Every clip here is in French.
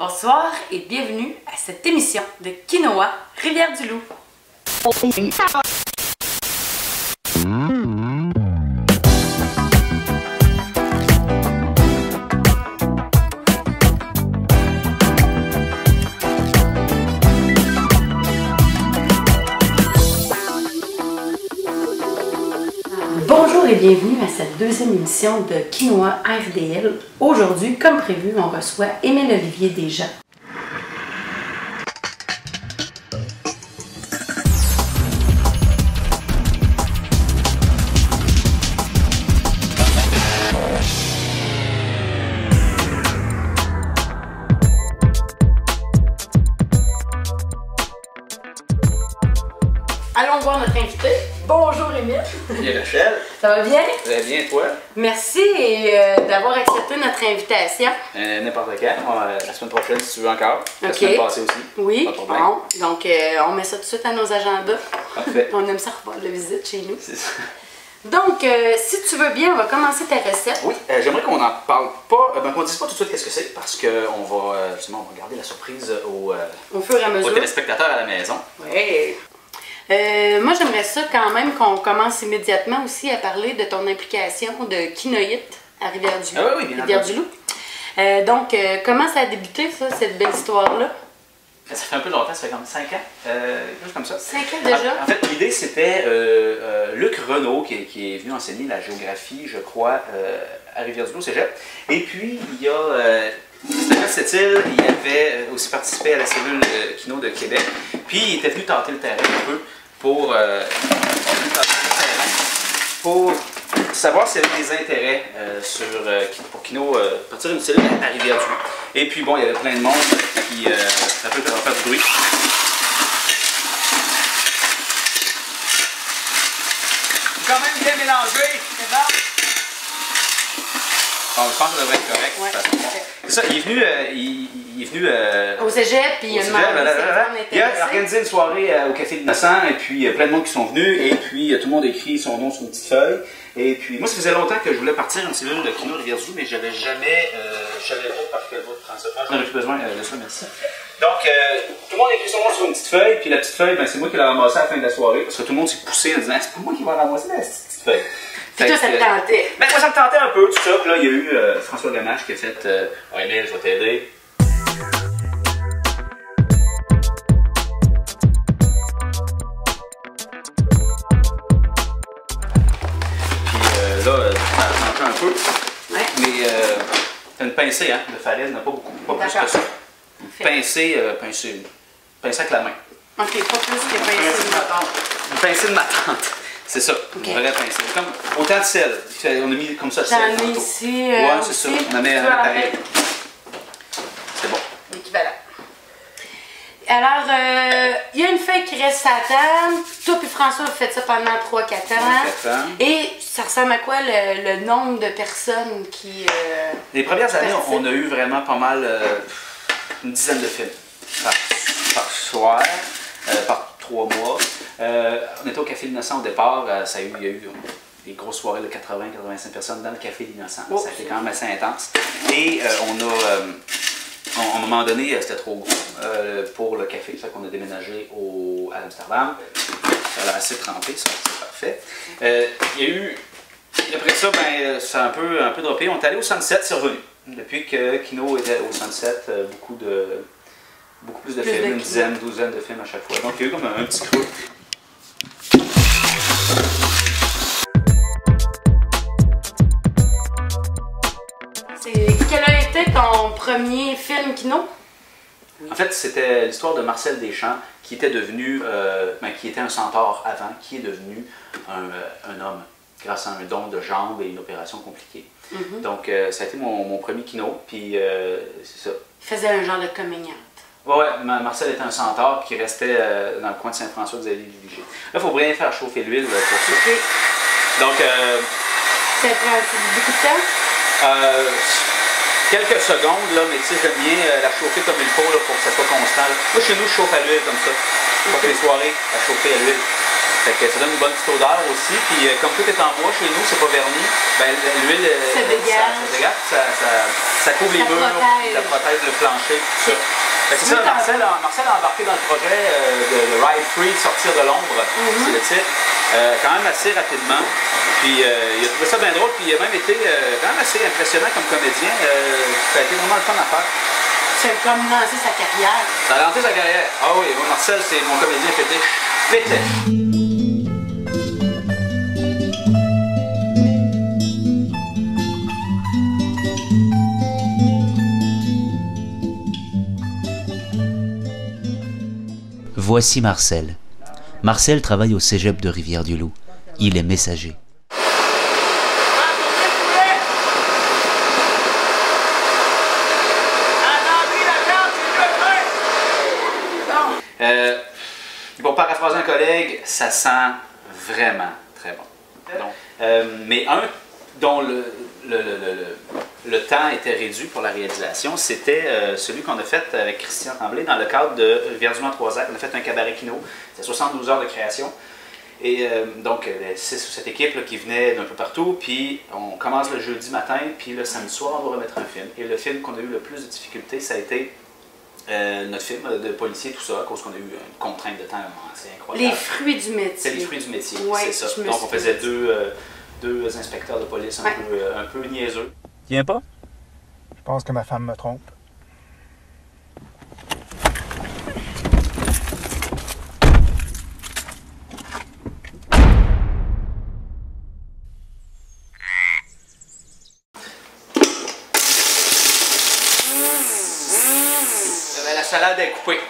Bonsoir et bienvenue à cette émission de Quinoa Rivière-du-Loup. Bonjour et bienvenue à cette deuxième émission de Quinoa RDL. Aujourd'hui, comme prévu, on reçoit Émile Olivier Desjans. Allons voir notre invité. Bonjour Émile. Bien Rachel. Ça va bien? Très bien, toi? Merci d'avoir accepté notre invitation. N'importe quand. La semaine prochaine, si tu veux encore. La Ok. semaine passée aussi. Oui, Pas de problème. bon. Donc, on met ça tout de suite à nos agendas. Parfait. On aime ça revoir de la visite chez nous. C'est ça. Donc, si tu veux bien, on va commencer ta recette. Oui, j'aimerais qu'on n'en parle pas, qu'on ne dise pas tout de suite qu'est-ce que c'est, parce qu'on va, justement, on va garder la surprise Au fur et à aux mesure. téléspectateurs à la maison. Oui. Moi, j'aimerais ça quand même qu'on commence immédiatement aussi à parler de ton implication de Quinoïte à Rivière-du-Loup. Ah oui, bien Rivière-du-Loup. Donc, comment ça a débuté, ça, cette belle histoire-là? Ça fait un peu longtemps, ça fait comme 5 ans, juste comme ça. 5 ans déjà? En fait, l'idée, c'était Luc Renaud, qui est venu enseigner la géographie, je crois, à Rivière-du-Loup, Cégep. Et puis, il y a Stéphane Sept-Îles, il avait aussi participé à la cellule Kino de Québec. Puis, il était venu tenter le terrain un peu pour savoir s'il y avait des intérêts pour Kino partir d'une cellule à Rivière-du-Loup. Et puis, bon, il y avait plein de monde qui un peu faire du bruit. Quand même bien mélangé, c'est bon. Bon, je pense que ça devrait être correct. Ouais. C'est ça, il est venu Au cégep, puis il a demandé il a organisé une soirée au Café de Innocent, et puis il y a plein de monde qui sont venus, et puis tout le monde a écrit son nom sur une petite feuille. Et puis moi, ça faisait longtemps que je voulais partir une cellule de Kino Rivière-du-Loup, mais j'avais jamais, je savais pas par quel bout de prendre ça. J'en avais plus besoin de ça, merci. Donc, tout le monde a écrit son nom sur une petite feuille, puis la petite feuille, ben, c'est moi qui l'ai ramassée à la fin de la soirée, parce que tout le monde s'est poussé en disant, c'est pas moi qui vais ramasser la petite feuille. Puis toi, ça te tentait? Ben, moi, ça me tentait un peu, tout ça. Puis là, il y a eu François Gamache qui a fait Émile, je vais t'aider. Puis là, ça a changé un peu. Ouais. Mais t'as une pincée, hein, de farine, pas beaucoup, pas plus que ça. Pincée avec la main. Ok, pas plus que Une pincée de ma tante. C'est ça, Okay. une vraie pincée. Comme autant de sel. On a mis comme ça le sel. J'en ai ici. Ouais, c'est ça. On en met pareil. C'est bon. L'équivalent. Alors, il y a une feuille qui reste à table. Toi et François, vous faites ça pendant 3-4 ans. 4 ans. Et ça ressemble à quoi le nombre de personnes qui... Les premières années, on a eu vraiment pas mal, une dizaine de films par soir, par 3 mois. On était au Café de l'Innocent au départ. Il y a eu des grosses soirées de 80-85 personnes dans le Café de l'Innocent. Oh. Ça a été quand même assez intense. Et à un moment donné, c'était trop gros pour le café. Ça fait qu'on a déménagé à Amsterdam. Ça a assez trempé, ça, c'est parfait. Il y a eu, après ça, ben, ça a un peu droppé. On est allé au Sunset, c'est revenu. Depuis que Kino était au Sunset, beaucoup plus de films, une dizaine, douzaine de films à chaque fois. Donc il y a eu comme un petit creux. Quel a été ton premier film Kino? En fait, c'était l'histoire de Marcel Deschamps, qui était devenu, qui était un centaure avant, qui est devenu un homme, grâce à un don de jambes et une opération compliquée. Donc, ça a été mon premier Kino, puis c'est ça. Il faisait un genre de coming out. Ouais, Marcel était un centaure qui restait dans le coin de Saint-François que vous avez dirigé. Là, il faut bien faire chauffer l'huile pour ça. Okay. Donc, ça prend beaucoup de temps? Quelques secondes, là, mais tu sais, j'aime bien la chauffer comme il faut là, pour que ça soit constant. Là. Moi, chez nous, je chauffe à l'huile comme ça. Pour les soirées, à chauffer à l'huile. Fait que ça donne une bonne petite odeur aussi. Puis comme tout est en bois chez nous, c'est pas verni, ben, l'huile ça dégage, ça couvre les murs, ça protège le plancher, tout ça. C'est ça, Marcel a embarqué dans le projet de Ride Free, sortir de l'ombre, c'est le titre, quand même assez rapidement. Puis il a trouvé ça bien drôle, puis il a même été quand même assez impressionnant comme comédien. Ça a été vraiment le fun à faire. Ça a comme lancé sa carrière. Ça a lancé sa carrière. Ah oui, moi, Marcel, c'est mon comédien fétiche. Voici Marcel. Marcel travaille au cégep de Rivière-du-Loup. Il est messager. Pour paraphraser un collègue, ça sent vraiment très bon. Donc, mais un dont le temps était réduit pour la réalisation, c'était celui qu'on a fait avec Christian Tremblay dans le cadre de Rivière-du-Loup en 3 actes. On a fait un cabaret kino, c'était 72 heures de création. Et donc, 6 ou 7 équipes là, qui venaient d'un peu partout, puis on commence le jeudi matin, puis le samedi soir, on va remettre un film. Et le film qu'on a eu le plus de difficultés, ça a été notre film de policier, tout ça, à cause qu'on a eu une contrainte de temps assez incroyable. Les fruits du métier. C'est les fruits du métier, ouais, c'est ça. Donc on faisait deux inspecteurs de police un peu niaiseux. Tu viens pas? Je pense que ma femme me trompe. La salade est coupée.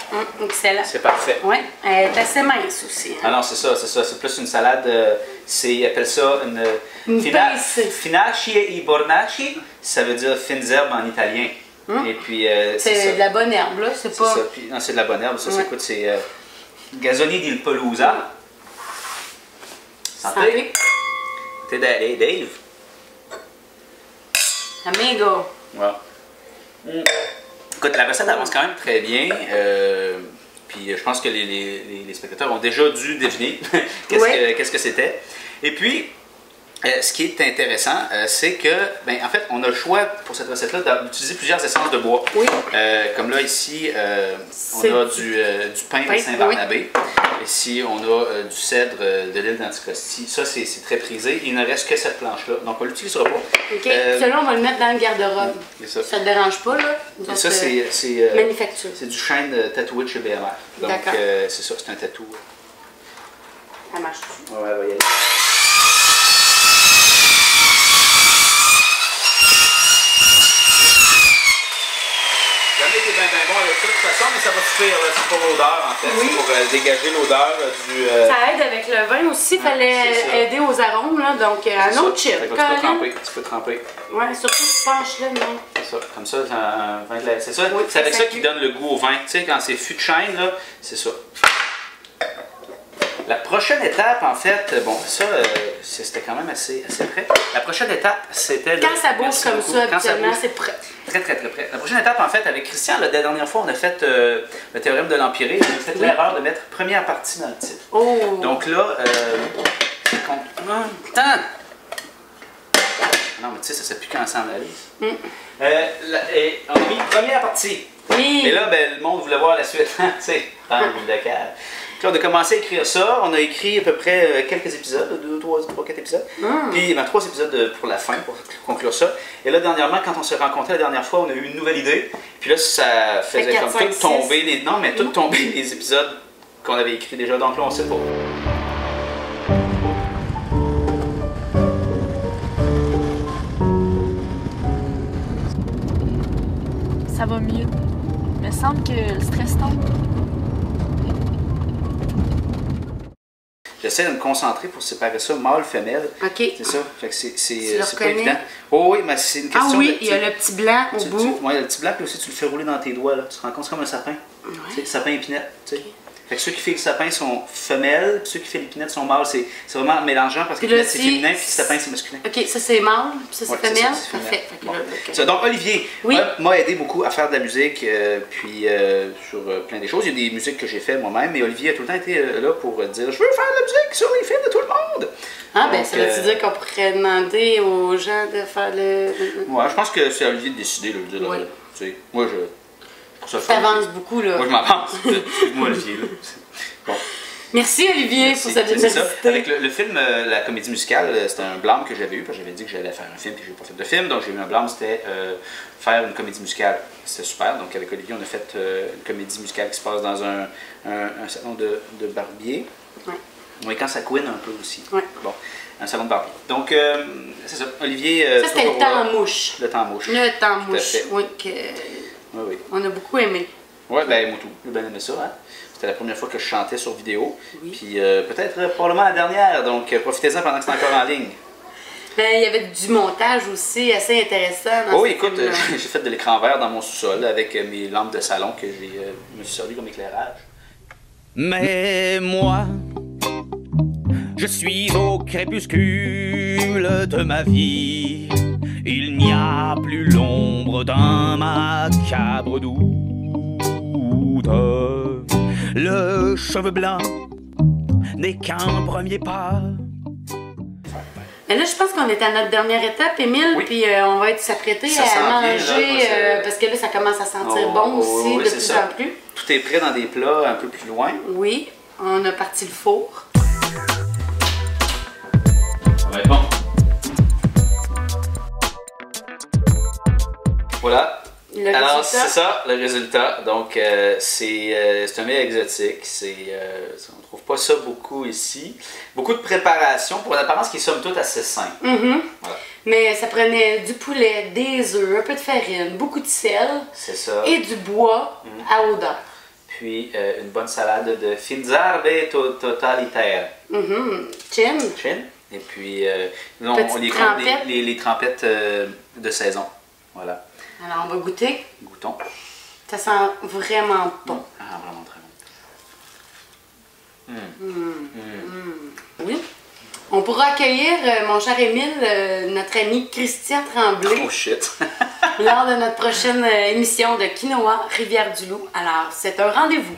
Excellent. C'est parfait. Oui, elle est assez mince aussi. Hein? Ah non, c'est ça. C'est plus une salade, ils appellent ça une finacci e bornacci, ça veut dire fines herbes en italien. Et puis, c'est de la bonne herbe, là, c'est pas... Ça. Puis, non, c'est de la bonne herbe, ça, écoute, c'est Gazzoni di Pelusa. Santé. Santé Dave. Amigo. Ouais. Écoute, la recette avance quand même très bien. Puis je pense que les spectateurs ont déjà dû deviner qu'est-ce que c'était. Et puis, ce qui est intéressant, c'est que, en fait, on a le choix pour cette recette-là d'utiliser plusieurs essences de bois. Oui. Comme là, ici, on a du pin de Saint-Barnabé. Ici, on a du cèdre de l'île d'Anticosti. Ça, c'est très prisé. Il ne reste que cette planche-là. Donc, on ne l'utilisera pas. OK. Celui-là, on va le mettre dans le garde-robe. Ça ne te dérange pas, là? Et ça, c'est manufacture. C'est du chêne tatoué de chez BMR. Donc, c'est ça, c'est un tatou. Ça marche tout. Ouais, va y aller. Bien bon avec ça, de toute façon, mais ça va suffire, c'est pour l'odeur en fait, c'est pour dégager l'odeur du... Ça aide avec le vin aussi, il fallait aider aux arômes, là, donc un autre chip. Tu peux tremper. Ouais, surtout tu penches là, non? C'est ça, comme ça, c'est un vin de lait. C'est ça, c'est avec ça qui donne le goût au vin. Tu sais, quand c'est fût de chêne, là, c'est ça. La prochaine étape, en fait, bon, ça, c'était quand même assez près. La prochaine étape, c'était... Quand ça bouge comme ça, habituellement, c'est prêt. Très près. La prochaine étape, en fait, avec Christian, la dernière fois, on a fait le théorème de l'Empirée. On a fait l'erreur de mettre première partie dans le titre. Oh. Donc là, non, mais tu sais, ça ne sait plus quand ça en liste. Et on a mis première partie. Oui. Et là, le monde voulait voir la suite. Tu sais, dans le local. Là, on a commencé à écrire ça. On a écrit à peu près quelques épisodes, 2, 3, 4 épisodes. Puis 3 épisodes pour la fin, pour conclure ça. Et là, dernièrement, quand on s'est rencontrés la dernière fois, on a eu une nouvelle idée. Puis là, ça faisait 4, comme 5, tout tomber les... Non, mais tout tomber les épisodes qu'on avait écrits déjà. Donc là, on sait pas. Ça va mieux. Il me semble que le stress tombe. J'essaie de me concentrer pour séparer ça mâle-femelle. OK. C'est ça. Fait que c'est pas évident. Oh oui, mais c'est une question. Ah oui, il y a le petit blanc au bout. Oui, il y a le petit blanc, puis aussi tu le fais rouler dans tes doigts. Là. Tu te rends compte, c'est comme un sapin. Ouais. Sapin épinette. Tu sais. Fait que ceux qui font le sapin sont femelles, puis ceux qui font l'épinette sont mâles. C'est vraiment mélangeant parce que Puis là, l'épinette c'est féminin, puis le sapin c'est masculin. Ok, ça c'est mâle, puis ça c'est Ouais, femelle. c'est féminin. Parfait. Fait que Bon. là, ok. Ça, donc Olivier Oui. m'a aidé beaucoup à faire de la musique, puis sur plein des choses. Il y a des musiques que j'ai faites moi-même, mais Olivier a tout le temps été là pour dire « Je veux faire de la musique sur les films de tout le monde! » Ah, ben Donc, ça veut dire qu'on pourrait demander aux gens de faire le. Ouais, je pense que c'est à Olivier de décider, là, de dire, Ouais. tu sais, moi je trouve ça fun. T'avances beaucoup, là. Moi je m'avance. Excuse-moi Olivier. Là. Bon. Merci Olivier Merci. pour cette C'est ça. générosité. Avec le film, la comédie musicale, c'était un blâme que j'avais eu, parce que j'avais dit que j'allais faire un film, puis j'ai pas fait de film, donc j'ai eu un blâme, c'était faire une comédie musicale. C'était super, donc avec Olivier, on a fait une comédie musicale qui se passe dans un salon de barbier. Ouais. Oui, quand ça couine un peu aussi. Ouais. Bon, un salon de barbier. Donc, c'est ça. Olivier. Ça, c'était le temps en mouche. Le temps en mouche. Le temps en Tout à mouche. fait. Oui, Oui, oui. on a beaucoup aimé. Ouais, ben moi tout. J'ai bien aimé ça, hein. C'était la première fois que je chantais sur vidéo. Oui. Puis peut-être probablement la dernière, donc profitez-en pendant que c'est encore en ligne. Ben, il y avait du montage aussi assez intéressant. Dans Oh ce écoute, film-là. j'ai fait de l'écran vert dans mon sous-sol avec mes lampes de salon que me suis servi comme éclairage. Mais moi, je suis au crépuscule de ma vie. Il n'y a plus l'ombre d'un macabre doute. Le cheveu blanc n'est qu'un premier pas. Mais là, je pense qu'on est à notre dernière étape, Émile, Oui. puis on va être s'apprêter Ça à sent bien, manger, là, moi, ça- parce que là, ça commence à sentir Oh, bon aussi, oui, de c'est plus ça. en plus. Tout est prêt dans des plats un peu plus loin. Oui, on a parti le four. Ça va être bon. Voilà. Le Alors, résultat, c'est ça, le résultat. Donc, c'est un mets exotique. On ne trouve pas ça beaucoup ici. Beaucoup de préparation pour une apparence qui est somme toute assez simple. Voilà. mais ça prenait du poulet, des œufs, un peu de farine, beaucoup de sel C'est ça. et du bois à odeur. Puis, une bonne salade de finzarbe totalitaire. Chin, Chin. Et puis, non, Petite trempette. les trempettes de saison. Voilà. alors on va goûter. Goûtons. Ça sent vraiment bon. Ah, vraiment très bon. Oui. On pourra accueillir, mon cher Émile, notre ami Christian Tremblay Oh shit. lors de notre prochaine émission de Quinoa Rivière-du-Loup. Alors, c'est un rendez-vous.